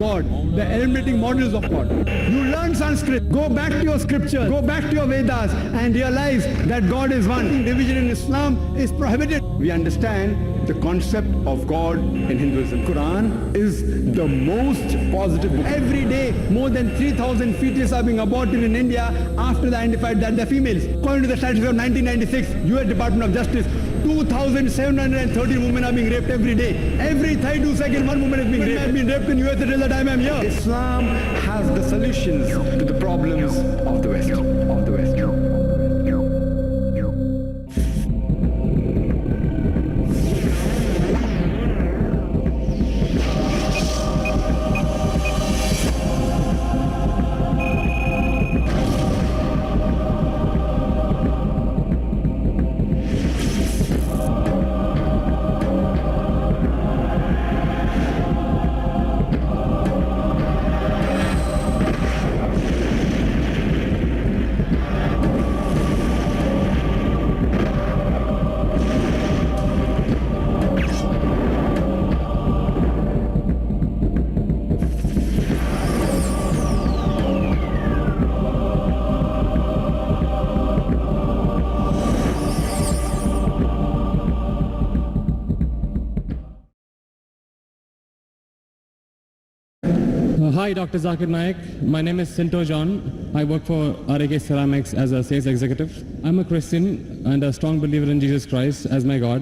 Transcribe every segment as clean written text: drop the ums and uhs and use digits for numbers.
God, the eliminating models of God. You learn Sanskrit, go back to your scripture, go back to your Vedas and realize that God is one. Division in Islam is prohibited. We understand the concept of God in Hinduism. Quran is the most positive book. Every day, more than 3,000 fetuses are being aborted in India after they identified that they're females. According to the statistics of 1996, US Department of Justice, 2,730 women are being raped every day. Every 32 seconds, one woman is being raped. I've been raped in US until the time I'm here. Islam has the solutions to the problems of the West. Hi, Dr. Zakir Naik. My name is Sinto John. I work for RAK Ceramics as a sales executive. I'm a Christian and a strong believer in Jesus Christ as my God.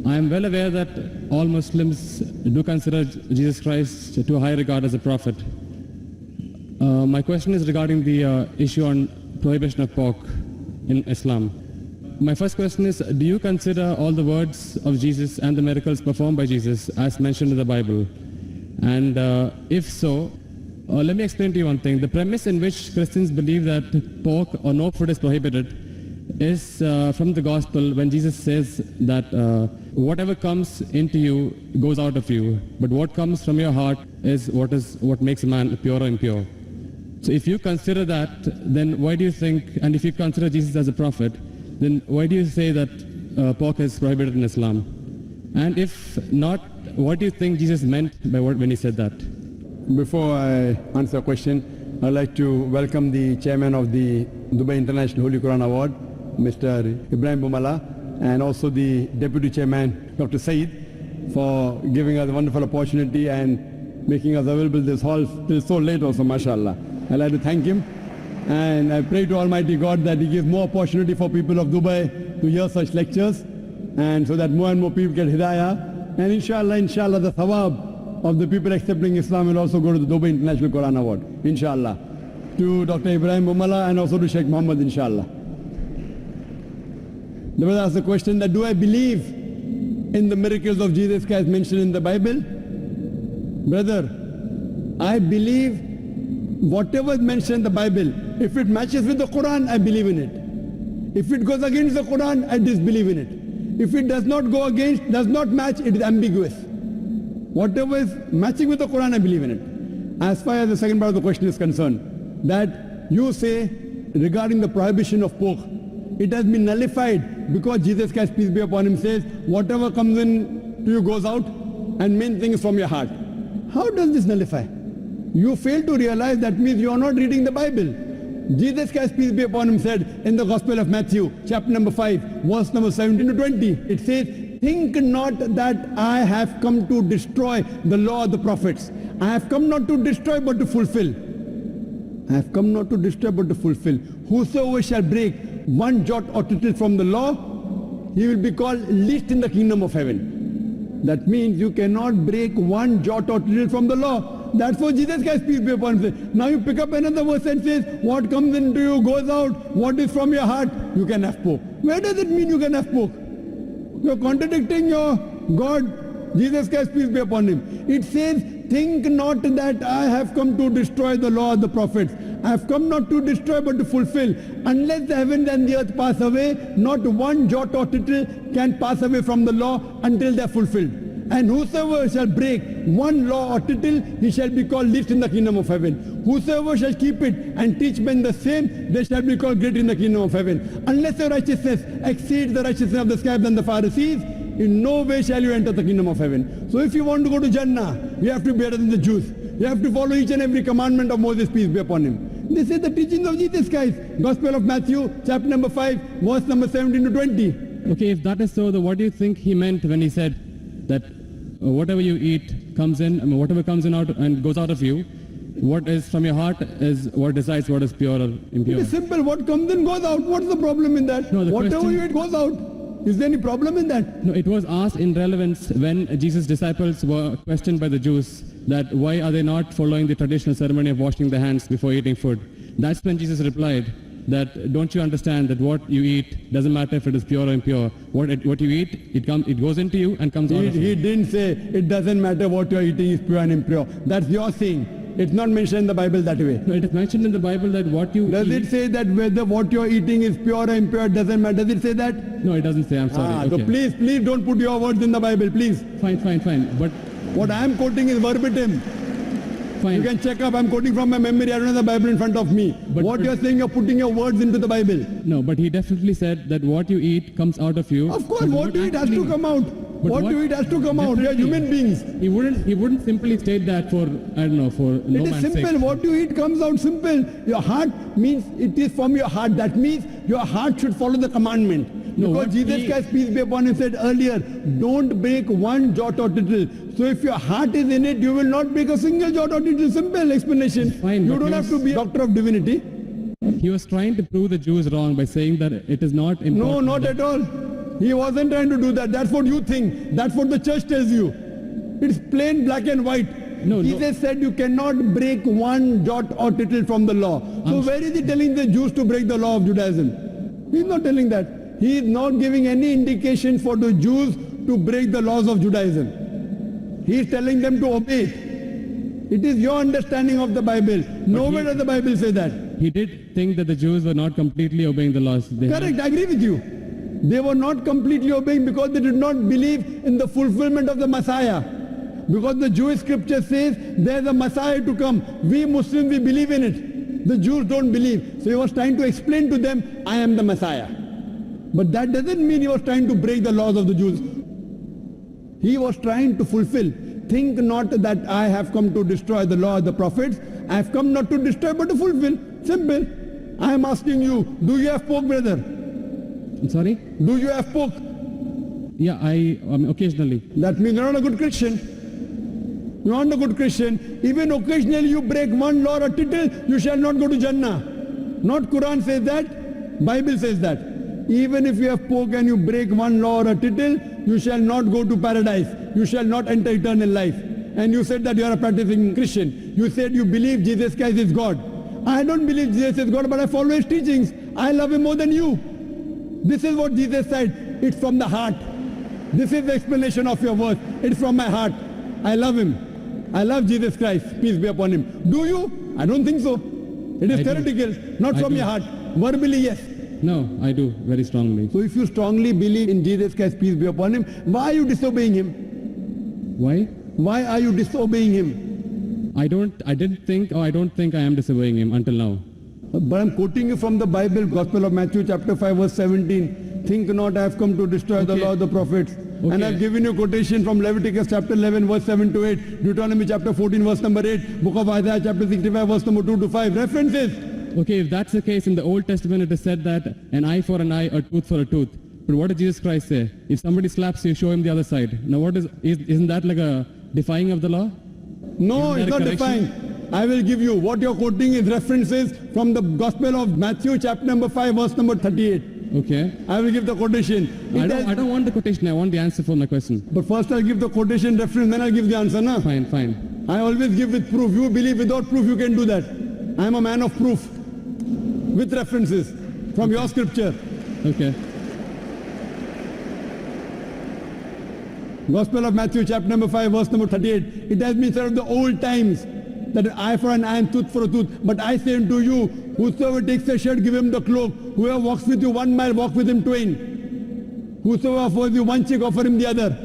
I am well aware that all Muslims do consider Jesus Christ to a high regard as a prophet. My question is regarding the issue on prohibition of pork in Islam. My first question is, do you consider all the words of Jesus and the miracles performed by Jesus as mentioned in the Bible? And if so, let me explain to you one thing. The premise in which Christians believe that pork or no food is prohibited is from the gospel, when Jesus says that whatever comes into you goes out of you, but what comes from your heart is what makes a man pure or impure. So if you consider that, then why do you think, and if you consider Jesus as a prophet, then why do you say that pork is prohibited in Islam? And if not, what do you think Jesus meant by when he said that? Before I answer the question, I'd like to welcome the chairman of the Dubai International Holy Quran Award, Mr. Ibrahim Bumala, and also the deputy chairman, Dr. Saeed, for giving us a wonderful opportunity and making us available this hall till so late also, mashallah. I'd like to thank him, and I pray to Almighty God that he gives more opportunity for people of Dubai to hear such lectures, and so that more and more people get hidayah. And inshallah, the thawab of the people accepting Islam will also go to the Dubai International Quran Award, inshallah. To Dr. Ibrahim Bumala and also to Sheikh Muhammad, inshallah. There was asked the question that, do I believe in the miracles of Jesus Christ mentioned in the Bible? Brother, I believe whatever is mentioned in the Bible, if it matches with the Quran, I believe in it. If it goes against the Quran, I disbelieve in it. If it does not go against, does not match, it is ambiguous. Whatever is matching with the Quran, I believe in it. As far as the second part of the question is concerned, that you say regarding the prohibition of pork, it has been nullified because Jesus Christ, peace be upon him, says, whatever comes in to you goes out, and main thing is from your heart. How does this nullify? You fail to realize that means you are not reading the Bible. Jesus Christ, peace be upon him, said in the Gospel of Matthew, chapter number 5, verse number 17 to 20, it says, think not that I have come to destroy the law of the prophets. I have come not to destroy but to fulfill. I have come not to destroy but to fulfill. Whosoever shall break one jot or tittle from the law, he will be called least in the kingdom of heaven. That means you cannot break one jot or tittle from the law. That's what Jesus Christ, peace be upon him. Now you pick up another verse and says, what comes into you goes out, what is from your heart, you can have pork. Where does it mean you can have pork? You're contradicting your God, Jesus Christ, peace be upon him. It says, think not that I have come to destroy the law of the prophets. I have come not to destroy but to fulfill. Unless the heavens and the earth pass away, not one jot or tittle can pass away from the law until they are fulfilled. And whosoever shall break one law or tittle, he shall be called least in the kingdom of heaven. Whosoever shall keep it and teach men the same, they shall be called great in the kingdom of heaven. Unless your righteousness exceeds the righteousness of the scribes and the Pharisees, in no way shall you enter the kingdom of heaven. So if you want to go to Jannah, you have to be better than the Jews. You have to follow each and every commandment of Moses, peace be upon him. This is the teachings of Jesus Christ. Gospel of Matthew, chapter number 5, verse number 17 to 20. Okay, if that is so, then what do you think he meant when he said that whatever you eat comes in, whatever comes in out and goes out of you, what is from your heart is what decides what is pure or impure? It is simple. What comes in goes out. What's the problem in that? No, whatever you eat goes out. Is there any problem in that? No, it was asked in relevance when Jesus' disciples were questioned by the Jews that why are they not following the traditional ceremony of washing their hands before eating food. That's when Jesus replied that don't you understand that what you eat doesn't matter if it is pure or impure. What you eat, it goes into you and comes out of you. He didn't say it doesn't matter what you're eating is pure and impure. That's your saying. It's not mentioned in the Bible that way. No, it is mentioned in the Bible that what you Does eat... it say that whether what you're eating is pure or impure doesn't matter? Does it say that? No, it doesn't say. I'm sorry. So please don't put your words in the Bible, please. Fine. But what I'm quoting is verbatim. fine. You can check up. I'm quoting from my memory. I don't have the Bible in front of me. But you're saying, you're putting your words into the Bible. No, but he definitely said that what you eat comes out of you. Of course, what you eat has to come out. What you eat has to come out. We are human beings. He wouldn't simply state that for, I don't know, for no It is man's simple. sake. What you eat comes out simple. Your heart means it is from your heart. That means your heart should follow the commandment. No, Because what Jesus Christ, peace be upon him, said earlier, don't break one jot or tittle. So if your heart is in it, you will not break a single jot or tittle. Simple explanation. Fine, You but don't have to be a doctor of divinity. He was trying to prove the Jews wrong by saying that it is not important. No, not at all. He wasn't trying to do that. That's what you think. That's what the church tells you. It's plain black and white. No, Jesus said you cannot break one jot or tittle from the law. So where is he telling the Jews to break the law of Judaism? He's not telling that. He is not giving any indication for the Jews to break the laws of Judaism. He is telling them to obey. It is your understanding of the Bible. Nowhere does the Bible say that. He did think that the Jews were not completely obeying the laws. Correct, I agree with you. They were not completely obeying because they did not believe in the fulfillment of the Messiah. Because the Jewish scripture says there's a Messiah to come. We Muslims, we believe in it. The Jews don't believe. So he was trying to explain to them, I am the Messiah. But that doesn't mean he was trying to break the laws of the Jews. He was trying to fulfill. Think not that I have come to destroy the law of the prophets. I have come not to destroy but to fulfill. Simple. I am asking you, do you have pork, brother? I'm sorry? Do you have pork? Yeah, occasionally. That means you're not a good Christian. You're not a good Christian. Even occasionally you break one law or tittle, you shall not go to Jannah. Not Quran says that, Bible says that. Even if you have pork and you break one law or a tittle, you shall not go to paradise. You shall not enter eternal life. And you said that you are a practicing Christian. You said you believe Jesus Christ is God. I don't believe Jesus is God, but I follow his teachings. I love him more than you. This is what Jesus said. It's from the heart. This is the explanation of your words. It's from my heart. I love him. I love Jesus Christ. Peace be upon him. Do you? I don't think so. It is theoretical, not from your heart. Verbally, yes. No, I do, very strongly. So if you strongly believe in Jesus Christ, peace be upon him, why are you disobeying him? Why? Why are you disobeying him? I don't think I am disobeying him until now. But I'm quoting you from the Bible, Gospel of Matthew chapter 5 verse 17. Think not I have come to destroy the law of the prophets. And I've given you quotation from Leviticus chapter 11 verse 7 to 8, Deuteronomy chapter 14 verse number 8, Book of Isaiah chapter 65 verse number 2 to 5. References. Okay, if that's the case, in the Old Testament it is said that an eye for an eye, a tooth for a tooth. But what did Jesus Christ say? If somebody slaps you, show him the other side. Now isn't that like a defying of the law? No, it's not defying. I will give you, what you're quoting is references from the Gospel of Matthew chapter number 5 verse number 38. Okay. I will give the quotation. I don't want the quotation, I want the answer for my question. But first I'll give the quotation reference, then I'll give the answer, na? Fine. I always give with proof. You believe without proof, you can do that. I am a man of proof. With references from your scripture. Okay. Gospel of Matthew chapter number 5 verse number 38. It has been said of the old times that eye for an eye and tooth for a tooth. But I say unto you, whosoever takes a shirt, give him the cloak. Whoever walks with you 1 mile, walk with him twain. Whosoever offers you one cheek, offer him the other.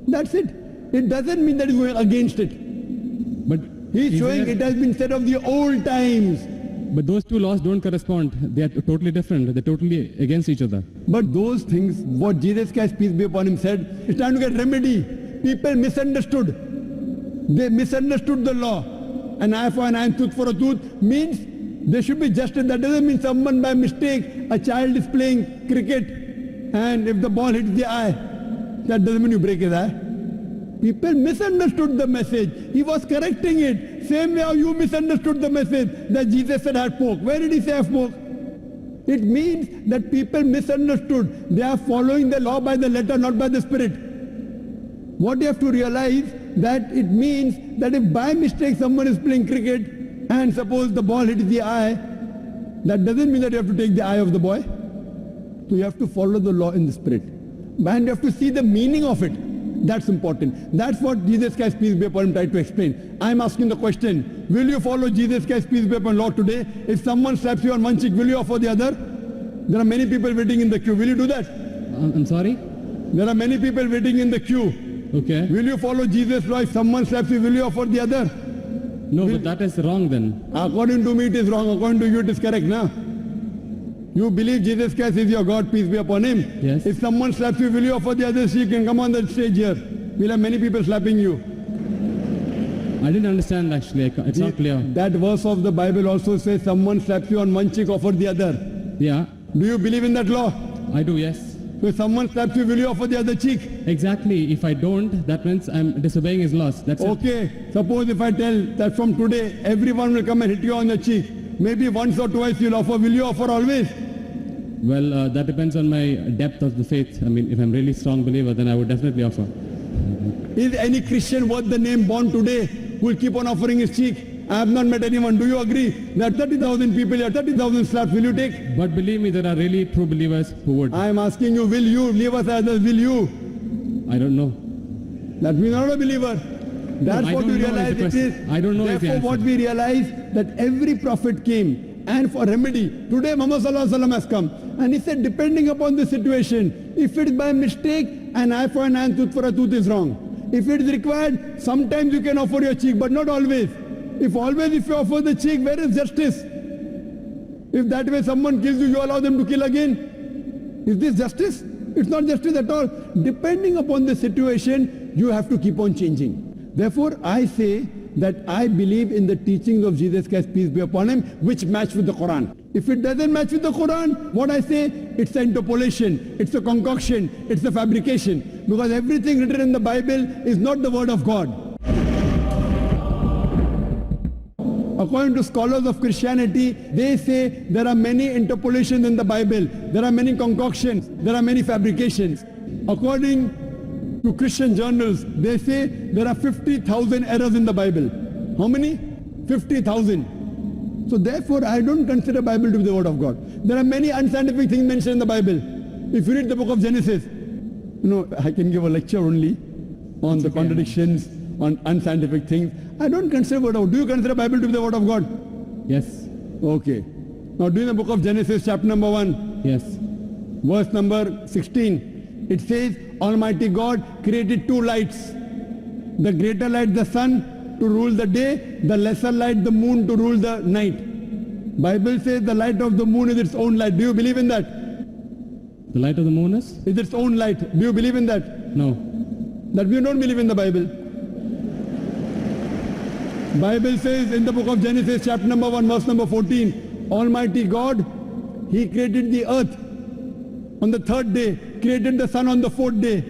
That's it. It doesn't mean that he's going against it. But he's showing it has been said of the old times. But those two laws don't correspond. They are totally different. They're totally against each other. But those things, what Jesus Christ, peace be upon him, said, is trying to get remedy. People misunderstood. They misunderstood the law. An eye for an eye and tooth for a tooth means there should be justice. That doesn't mean someone by mistake, a child is playing cricket and if the ball hits the eye, that doesn't mean you break his eye. People misunderstood the message. He was correcting it. Same way how you misunderstood the message that Jesus said I spoke. Where did he say I spoke? It means that people misunderstood. They are following the law by the letter, not by the spirit. What you have to realize that it means that if by mistake someone is playing cricket and suppose the ball hits the eye, that doesn't mean that you have to take the eye of the boy. So you have to follow the law in the spirit. And you have to see the meaning of it. That's important. That's what Jesus Christ, peace be upon him, tried to explain. I'm asking the question, will you follow Jesus Christ, peace be upon law today? If someone slaps you on one cheek, will you offer the other? There are many people waiting in the queue. Will you do that? I'm sorry? There are many people waiting in the queue. Okay. Will you follow Jesus' law? If someone slaps you, will you offer the other? No, but that is wrong then. According to me, it is wrong. According to you, it is correct, now. You believe Jesus Christ is your God, peace be upon him. Yes. If someone slaps you, will you offer the other cheek and come on the stage here? We'll have many people slapping you. I didn't understand actually. It's not clear. That verse of the Bible also says someone slaps you on one cheek, offer the other. Yeah. Do you believe in that law? I do, yes. So if someone slaps you, will you offer the other cheek? Exactly. If I don't, that means I'm disobeying his laws. That's it. Okay. Suppose if I tell that from today, everyone will come and hit you on the cheek. Maybe once or twice you'll offer. Will you offer always? Well, that depends on my depth of the faith. I mean, if I'm really strong believer, then I would definitely offer. Is any Christian worth the name born today who will keep on offering his cheek? I have not met anyone. Do you agree that 30,000 people here, 30,000 slaps, will you take? But believe me, there are really true believers who would. I am asking you, will you? Leave us others, will you? I don't know. That means not a believer. That's what we realize it is. I don't know. Therefore, what we realize that every prophet came and for remedy. Today, Muhammad Sallallahu Alaihi Wasallam has come and he said, depending upon the situation, if it's by mistake, an eye for an eye and tooth for a tooth is wrong. If it is required, sometimes you can offer your cheek, but not always. If you offer the cheek, where is justice? If that way someone kills you, you allow them to kill again. Is this justice? It's not justice at all. Depending upon the situation, you have to keep on changing. Therefore, I say that I believe in the teachings of Jesus Christ, peace be upon him, which match with the Quran. If it doesn't match with the Quran, what I say, it's an interpolation, it's a concoction, it's a fabrication. Because everything written in the Bible is not the word of God. According to scholars of Christianity, they say there are many interpolations in the Bible, there are many concoctions, there are many fabrications. According to Christian journals, they say there are 50,000 errors in the Bible. How many? 50,000. So therefore, I don't consider Bible to be the word of God. There are many unscientific things mentioned in the Bible. If you read the book of Genesis, I can give a lecture only on the contradictions, on unscientific things. I don't consider word of God. Do you consider Bible to be the word of God? Yes. Okay. Now do in the book of Genesis, chapter number 1. Yes. Verse number 16. It says, Almighty God created two lights. The greater light, the sun, to rule the day. The lesser light, the moon, to rule the night. Bible says the light of the moon is its own light. Do you believe in that? The light of the moon is? Is its own light. Do you believe in that? No. That we don't believe in the Bible. Bible says in the book of Genesis, chapter number 1, verse number 14, Almighty God, He created the earth on the third day, created the sun on the fourth day.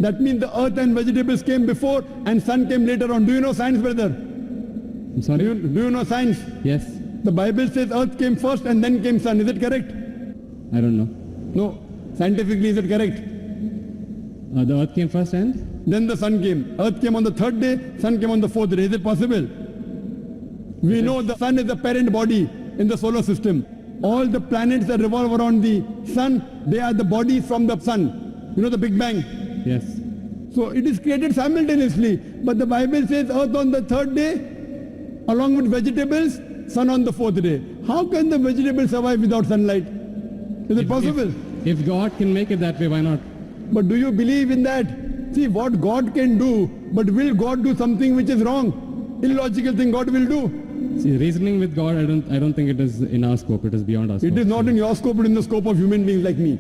That means the earth and vegetables came before and sun came later on. Do you know science, brother? I'm sorry? Do you know science? Yes. The Bible says earth came first and then came sun. Is it correct? I don't know. No. Scientifically, is it correct? The earth came first and? Then the sun came. Earth came on the third day, sun came on the fourth day. Is it possible? We know the sun is the parent body in the solar system. All the planets that revolve around the sun, they are the bodies from the sun. You know the Big Bang? Yes. So it is created simultaneously. But the Bible says earth on the third day, along with vegetables, sun on the fourth day. How can the vegetables survive without sunlight? Is it possible? If God can make it that way, why not? But do you believe in that? See what God can do, but will God do something which is wrong? Illogical thing God will do. See, reasoning with God, I don't think it is in our scope. It is beyond our scope. It is not in your scope, but in the scope of human beings like me.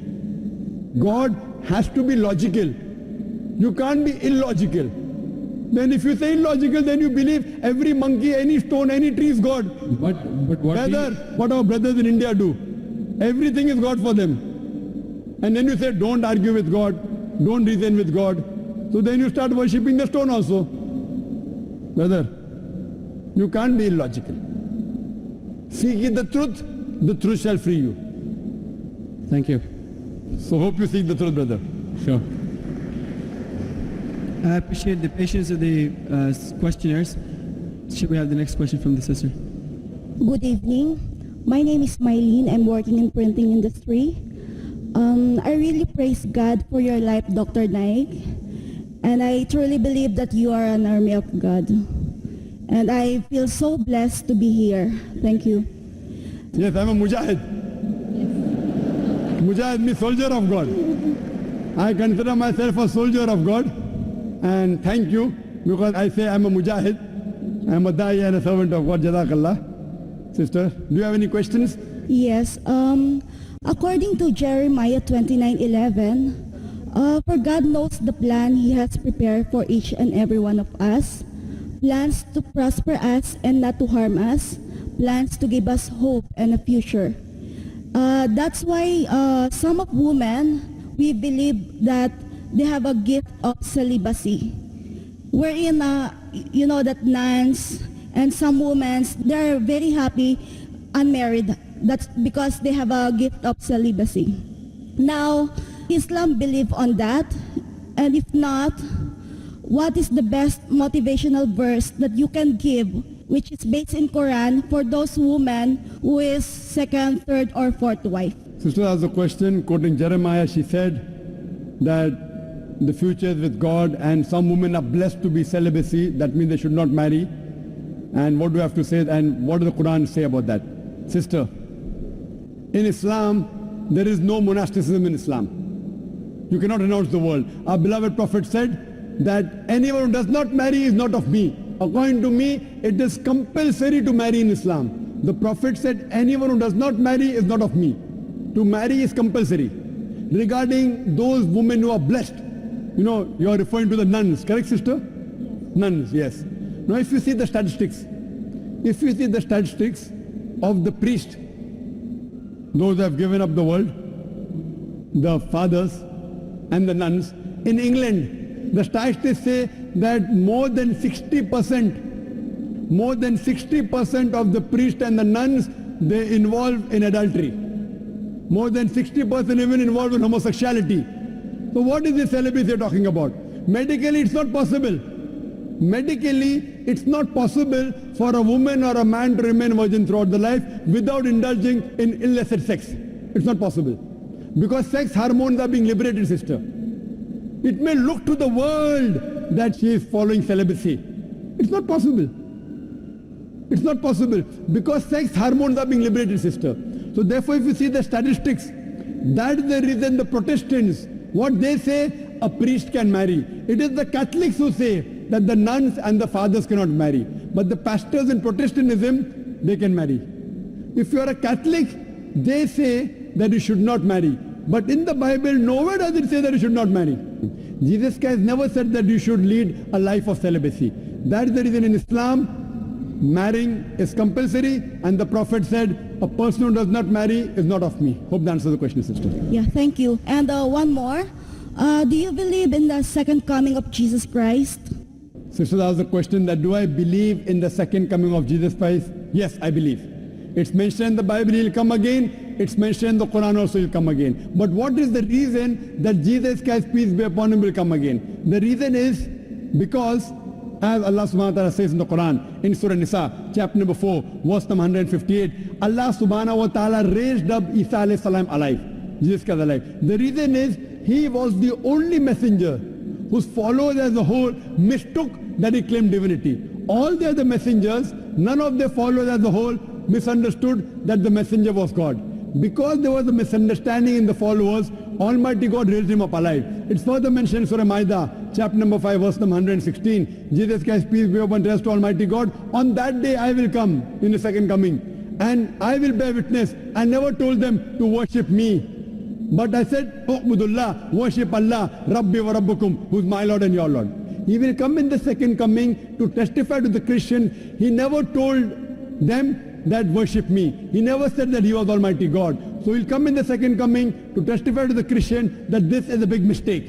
God has to be logical. You can't be illogical. Then if you say illogical, then you believe every monkey, any stone, any tree is God. But what What our brothers in India do, everything is God for them. And then you say, don't argue with God, don't reason with God. So then you start worshipping the stone also. Brother, you can't be illogical. Seek ye the truth shall free you. Thank you. So hope you seek the truth, brother. Sure. I appreciate the patience of the questioners. Should we have the next question from the sister? Good evening. My name is Mylene. I'm working in printing industry. I really praise God for your life, Dr. Naik. And I truly believe that you are an army of God. And I feel so blessed to be here. Thank you. Yes, I'm a mujahid. Mujahid means soldier of God. I consider myself a soldier of God. And thank you, because I say I'm a mujahid. I'm a da'i and a servant of God. Jazakallah. Sister, do you have any questions? Yes. According to Jeremiah 29:11, for God knows the plan He has prepared for each and every one of us, plans to prosper us and not to harm us, plans to give us hope and a future. That's why some of women, we believe that they have a gift of celibacy, wherein you know that nuns and some women, they're very happy unmarried. That's because they have a gift of celibacy. Now, Islam believe on that, and if not, what is the best motivational verse that you can give, which is based in Quran, for those women who is second, third, or fourth wife? Sister asked a question, quoting Jeremiah. She said that the future is with God and some women are blessed to be celibacy. That means they should not marry. And what do you have to say, and what does the Quran say about that? Sister, in Islam, there is no monasticism in Islam. You cannot renounce the world. Our beloved Prophet said that anyone who does not marry is not of me. According to me, it is compulsory to marry in Islam. The Prophet said anyone who does not marry is not of me. To marry is compulsory. Regarding those women who are blessed, you know, you are referring to the nuns, correct, sister? Nuns, yes. Now if you see the statistics of the priest, those who have given up the world, the fathers and the nuns, in England, the statistics say that more than 60% of the priests and the nuns, they involve in adultery. More than 60% even involved in homosexuality. So what is this celibacy you're talking about? Medically, it's not possible. Medically, it's not possible for a woman or a man to remain virgin throughout the life without indulging in illicit sex. It's not possible. Because sex hormones are being liberated, sister. It may look to the world that she is following celibacy. It's not possible. It's not possible. Because sex hormones are being liberated, sister. So therefore, if you see the statistics, that is the reason the Protestants, what they say, a priest can marry. It is the Catholics who say that the nuns and the fathers cannot marry. But the pastors in Protestantism, they can marry. If you are a Catholic, they say that you should not marry. But in the Bible, nowhere does it say that you should not marry. Jesus Christ never said that you should lead a life of celibacy. That is the reason in Islam, marrying is compulsory, and the Prophet said, a person who does not marry is not of me. Hope that answers the question, sister. Yeah, thank you. And one more. Do you believe in the second coming of Jesus Christ? Sister asked the question that, do I believe in the second coming of Jesus Christ? Yes, I believe. It's mentioned in the Bible, he'll come again. It's mentioned in the Quran also, he'll come again. But what is the reason that Jesus Christ, peace be upon him, will come again? The reason is because, as Allah subhanahu wa ta'ala says in the Quran, in Surah Nisa, chapter number 4, verse number 158, Allah subhanahu wa ta'ala raised up Isa alayhi salam alive. Jesus Christ alive. The reason is, he was the only messenger whose followers as a whole mistook that he claimed divinity. All the other messengers, none of their followers as a whole misunderstood that the messenger was God. Because there was a misunderstanding in the followers, Almighty God raised him up alive. It's further mentioned in Surah Ma'idah, chapter number 5, verse number 116. Jesus Christ, peace be upon rest to Almighty God. On that day I will come in the second coming, and I will bear witness. I never told them to worship me, but I said, U'budullah, worship Allah, Rabbi wa Rabbukum, who's my Lord and your Lord. He will come in the second coming to testify to the Christian. He never told them that worship me. He never said that he was Almighty God. So he'll come in the second coming to testify to the Christian that this is a big mistake.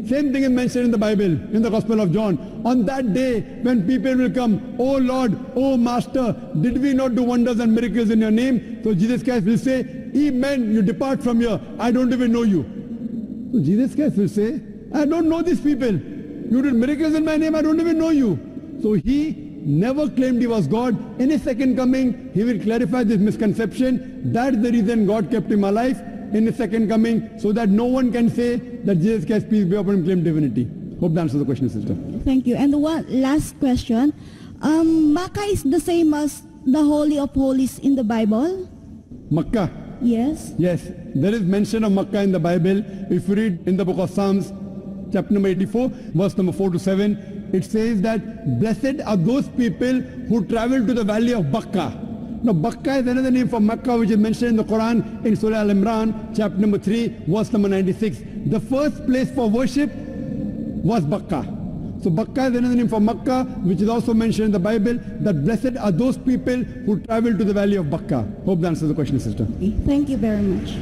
Same thing is mentioned in the Bible, in the Gospel of John. On that day, when people will come, "Oh Lord, oh Master, did we not do wonders and miracles in your name?" So Jesus Christ will say, "Ye men, you depart from here. I don't even know you." So Jesus Christ will say, "I don't know these people. You did miracles in my name. I don't even know you." So he never claimed he was God. In his second coming, he will clarify this misconception. That's the reason God kept him alive in his second coming, so that no one can say that Jesus Christ, peace be upon him, claimed divinity. Hope that answers the question, sister. Thank you. And one last question. Makkah is the same as the Holy of Holies in the Bible? Makkah. Yes. Yes, there is mention of Makkah in the Bible. If you read in the book of Psalms, chapter number 84, verse number 4 to 7, it says that blessed are those people who travel to the valley of Bakkah. Now, Bakkah is another name for Makkah, which is mentioned in the Quran in Surah Al-Imran, chapter number 3, verse number 96. The first place for worship was Bakkah. So Bakkah is another name for Makkah, which is also mentioned in the Bible, that blessed are those people who travel to the valley of Bakkah. Hope that answers the question, sister. Thank you very much.